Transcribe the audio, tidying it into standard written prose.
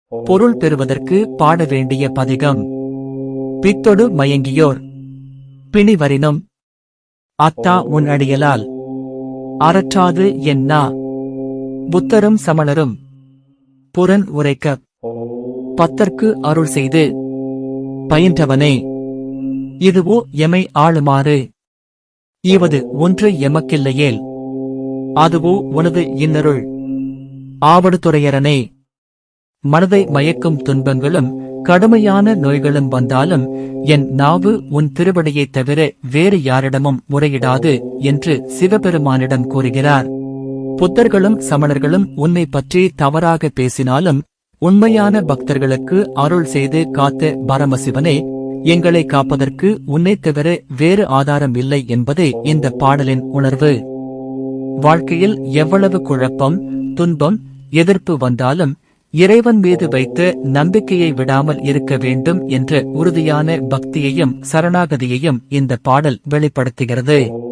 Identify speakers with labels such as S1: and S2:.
S1: பொருள் பெறுவதற்கு பாட வேண்டிய பதிகம். பித்தொடு மயங்கியோர் பிணிவரினும் அத்தா உன் அடியலால் அறற்றாது என்னா புத்தரும் சமணரும் புறன் உரைக்க பத்தர்க்கு அருள் செய்து பயின்றவனே, இதுவோ எமை ஆளுமாறு ஈவது ஒன்று எமக்கில்லையேல் அதுவோ உனது இன்னருள் ஆவடுதுறையரனே. மனதை மயக்கும் துன்பங்களும் கடுமையான நோய்களும் வந்தாலும் என் நாவு உன் திருவடியைத் தவிர வேறு யாரிடமும் முறையிடாது என்று சிவபெருமானிடம் கூறுகிறார். புத்தர்களும் சமணர்களும் உன்னை பற்றி தவறாக பேசினாலும் உண்மையான பக்தர்களுக்கு அருள் செய்து காத்த பரமசிவனே, எங்களை காப்பதற்கு உன்னைத் தவிர வேறு ஆதாரம் இல்லை என்பதே இந்த பாடலின் உணர்வு. வாழ்க்கையில் எவ்வளவு குழப்பம், துன்பம், எதிர்ப்பு வந்தாலும் இறைவன் மீது வைத்த நம்பிக்கையை விடாமல் இருக்க வேண்டும் என்ற உறுதியான பக்தியையும் சரணாகதியையும் இந்த பாடல் வெளிப்படுத்துகிறது.